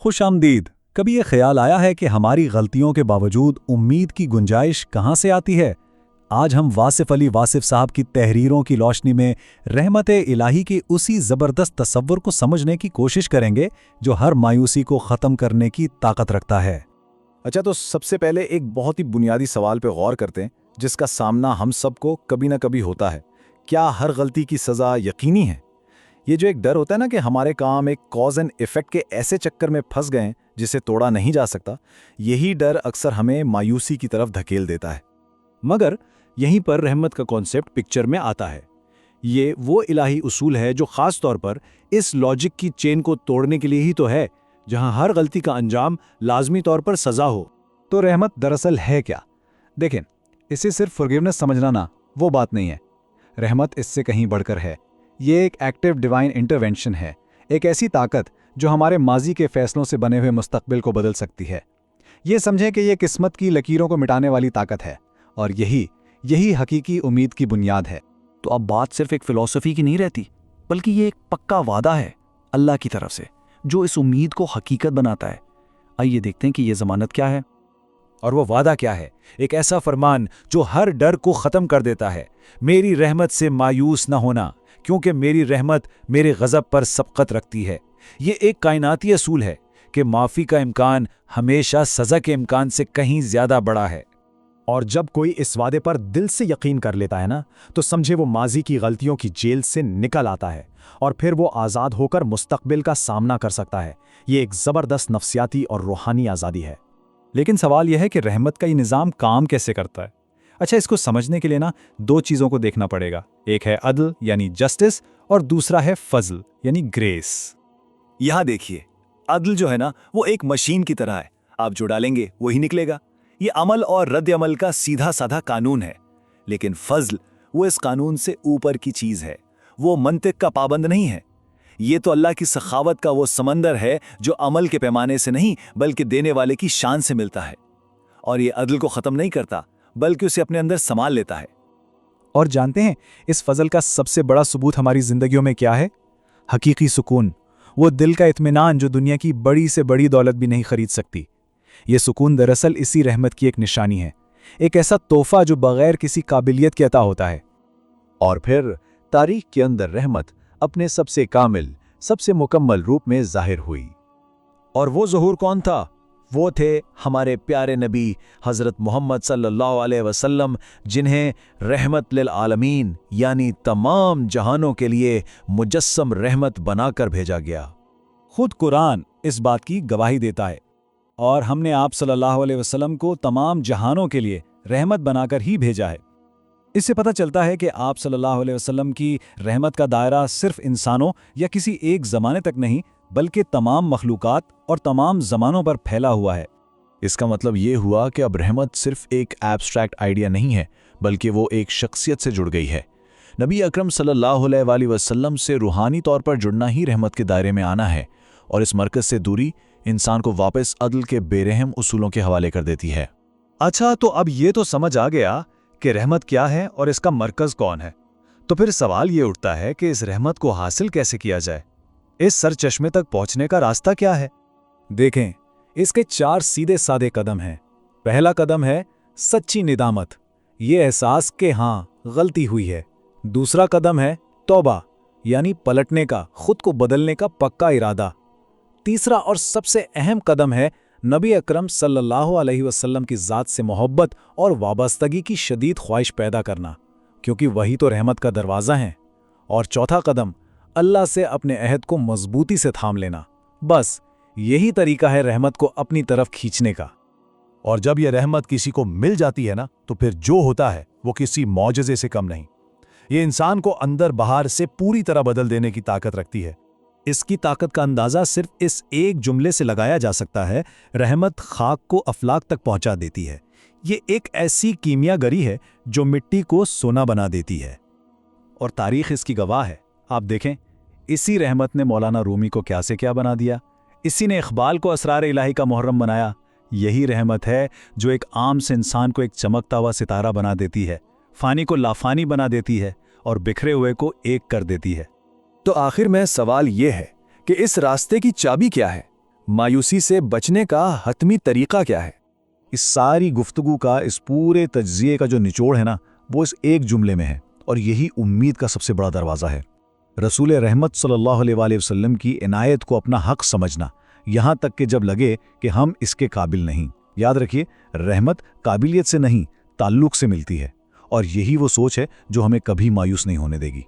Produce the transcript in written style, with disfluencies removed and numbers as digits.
خوش آمدید۔ کبھی یہ خیال آیا ہے کہ ہماری غلطیوں کے باوجود امید کی گنجائش کہاں سے آتی ہے؟ آج ہم واصف علی واصف صاحب کی تحریروں کی روشنی میں رحمت الہی کے اسی زبردست تصور کو سمجھنے کی کوشش کریں گے جو ہر مایوسی کو ختم کرنے کی طاقت رکھتا ہے۔ اچھا، تو سب سے پہلے ایک بہت ہی بنیادی سوال پہ غور کرتے ہیں جس کا سامنا ہم سب کو کبھی نہ کبھی ہوتا ہے۔ کیا ہر غلطی کی سزا یقینی ہے؟ یہ جو ایک ڈر ہوتا ہے نا کہ ہمارے کام ایک کاز اینڈ ایفیکٹ کے ایسے چکر میں پھنس گئے ہیں جسے توڑا نہیں جا سکتا، یہی ڈر اکثر ہمیں مایوسی کی طرف دھکیل دیتا ہے۔ مگر یہیں پر رحمت کا کانسیپٹ پکچر میں آتا ہے۔ یہ وہ الہی اصول ہے جو خاص طور پر اس لاجک کی چین کو توڑنے کے لیے ہی تو ہے، جہاں ہر غلطی کا انجام لازمی طور پر سزا ہو۔ تو رحمت دراصل ہے کیا؟ دیکھیں، اسے صرف فرگیونیس سمجھنا نا وہ بات نہیں ہے۔ رحمت اس سے کہیں بڑھ کر ہے۔ یہ ایک ایکٹیو ڈیوائن انٹرونشن ہے، ایک ایسی طاقت جو ہمارے ماضی کے فیصلوں سے بنے ہوئے مستقبل کو بدل سکتی ہے۔ یہ سمجھیں کہ یہ قسمت کی لکیروں کو مٹانے والی طاقت ہے، اور یہی حقیقی امید کی بنیاد ہے۔ تو اب بات صرف ایک فلسفی کی نہیں رہتی، بلکہ یہ ایک پکا وعدہ ہے اللہ کی طرف سے جو اس امید کو حقیقت بناتا ہے۔ آئیے دیکھتے ہیں کہ یہ ضمانت کیا ہے۔ اور وہ وعدہ کیا ہے؟ ایک ایسا فرمان جو ہر ڈر کو ختم کر دیتا ہے۔ میری رحمت سے مایوس نہ ہونا، کیونکہ میری رحمت میرے غضب پر سبقت رکھتی ہے۔ یہ ایک کائناتی اصول ہے کہ معافی کا امکان ہمیشہ سزا کے امکان سے کہیں زیادہ بڑا ہے۔ اور جب کوئی اس وعدے پر دل سے یقین کر لیتا ہے نا، تو سمجھے وہ ماضی کی غلطیوں کی جیل سے نکل آتا ہے، اور پھر وہ آزاد ہو کر مستقبل کا سامنا کر سکتا ہے۔ یہ ایک زبردست نفسیاتی اور روحانی آزادی ہے۔ لیکن سوال یہ ہے کہ رحمت کا یہ نظام کام کیسے کرتا ہے؟ اچھا، اس کو سمجھنے کے لیے نا دو چیزوں کو دیکھنا پڑے گا۔ ایک ہے عدل یعنی جسٹس، اور دوسرا ہے فضل یعنی گریس۔ یہاں دیکھیے، عدل جو ہے نا وہ ایک مشین کی طرح ہے، آپ جو ڈالیں گے وہی نکلے گا۔ یہ عمل اور رد عمل کا سیدھا سادھا قانون ہے۔ لیکن فضل وہ اس قانون سے اوپر کی چیز ہے، وہ منطق کا پابند نہیں ہے۔ یہ تو اللہ کی سخاوت کا وہ سمندر ہے جو عمل کے پیمانے سے نہیں بلکہ دینے والے کی شان سے ملتا ہے، اور یہ عدل کو ختم نہیں کرتا بلکہ اسے اپنے اندر سنبھال لیتا ہے۔ اور جانتے ہیں اس فضل کا سب سے بڑا ثبوت ہماری زندگیوں میں کیا ہے؟ حقیقی سکون، وہ دل کا اطمینان جو دنیا کی بڑی سے بڑی دولت بھی نہیں خرید سکتی۔ یہ سکون دراصل اسی رحمت کی ایک نشانی ہے، ایک ایسا تحفہ جو بغیر کسی قابلیت کے عطا ہوتا ہے۔ اور پھر تاریخ کے اندر رحمت اپنے سب سے کامل، سب سے مکمل روپ میں ظاہر ہوئی۔ اور وہ ظہور کون تھا؟ وہ تھے ہمارے پیارے نبی حضرت محمد صلی اللہ علیہ وسلم، جنہیں رحمت للعالمین یعنی تمام جہانوں کے لیے مجسم رحمت بنا کر بھیجا گیا۔ خود قرآن اس بات کی گواہی دیتا ہے، اور ہم نے آپ صلی اللہ علیہ وسلم کو تمام جہانوں کے لیے رحمت بنا کر ہی بھیجا ہے۔ اس سے پتہ چلتا ہے کہ آپ صلی اللہ علیہ وسلم کی رحمت کا دائرہ صرف انسانوں یا کسی ایک زمانے تک نہیں بلکہ تمام مخلوقات اور تمام زمانوں پر پھیلا ہوا ہے۔ اس کا مطلب یہ ہوا کہ اب رحمت صرف ایک ایبسٹریکٹ آئیڈیا نہیں ہے، بلکہ وہ ایک شخصیت سے جڑ گئی ہے۔ نبی اکرم صلی اللہ علیہ وآلہ وسلم سے روحانی طور پر جڑنا ہی رحمت کے دائرے میں آنا ہے، اور اس مرکز سے دوری انسان کو واپس عدل کے بے رحم اصولوں کے حوالے کر دیتی ہے۔ اچھا، تو اب یہ تو سمجھ آ گیا کہ رحمت کیا ہے اور اس کا مرکز کون ہے۔ تو پھر سوال یہ اٹھتا ہے کہ اس رحمت کو حاصل کیسے کیا جائے؟ اس سرچشمے تک پہنچنے کا راستہ کیا ہے؟ دیکھیں، اس کے 4 سیدھے سادے قدم ہیں۔ پہلا قدم ہے سچی ندامت، یہ احساس کہ ہاں غلطی ہوئی ہے۔ دوسرا قدم ہے توبہ، یعنی پلٹنے کا، خود کو بدلنے کا پکا ارادہ۔ تیسرا اور سب سے اہم قدم ہے نبی اکرم صلی اللہ علیہ وسلم کی ذات سے محبت اور وابستگی کی شدید خواہش پیدا کرنا، کیونکہ وہی تو رحمت کا دروازہ ہیں۔ اور چوتھا قدم اللہ سے اپنے عہد کو مضبوطی سے تھام لینا۔ بس یہی طریقہ ہے رحمت کو اپنی طرف کھینچنے کا۔ اور جب یہ رحمت کسی کو مل جاتی ہے نا، تو پھر جو ہوتا ہے وہ کسی معجزے سے کم نہیں۔ یہ انسان کو اندر باہر سے پوری طرح بدل دینے کی طاقت رکھتی ہے۔ اس کی طاقت کا اندازہ صرف اس ایک جملے سے لگایا جا سکتا ہے: رحمت خاک کو افلاک تک پہنچا دیتی ہے۔ یہ ایک ایسی کیمیا گری ہے جو مٹی کو سونا بنا دیتی ہے، اور تاریخ اس کی گواہ ہے۔ آپ دیکھیں، اسی رحمت نے مولانا رومی کو کیا سے کیا بنا دیا، اسی نے اقبال کو اسرار الہی کا محرم بنایا۔ یہی رحمت ہے جو ایک عام سے انسان کو ایک چمکتا ہوا ستارہ بنا دیتی ہے، فانی کو لافانی بنا دیتی ہے، اور بکھرے ہوئے کو ایک کر دیتی ہے۔ تو آخر میں سوال یہ ہے کہ اس راستے کی چابی کیا ہے؟ مایوسی سے بچنے کا حتمی طریقہ کیا ہے؟ اس ساری گفتگو کا، اس پورے تجزیے کا جو نچوڑ ہے نا، وہ اس ایک جملے میں ہے، اور یہی امید کا سب سے بڑا دروازہ ہے۔ رسول رحمت صلی اللہ علیہ وآلہ وسلم کی عنایت کو اپنا حق سمجھنا، یہاں تک کہ جب لگے کہ ہم اس کے قابل نہیں۔ یاد رکھیے، رحمت قابلیت سے نہیں، تعلق سے ملتی ہے، اور یہی وہ سوچ ہے جو ہمیں کبھی مایوس نہیں ہونے دے گی۔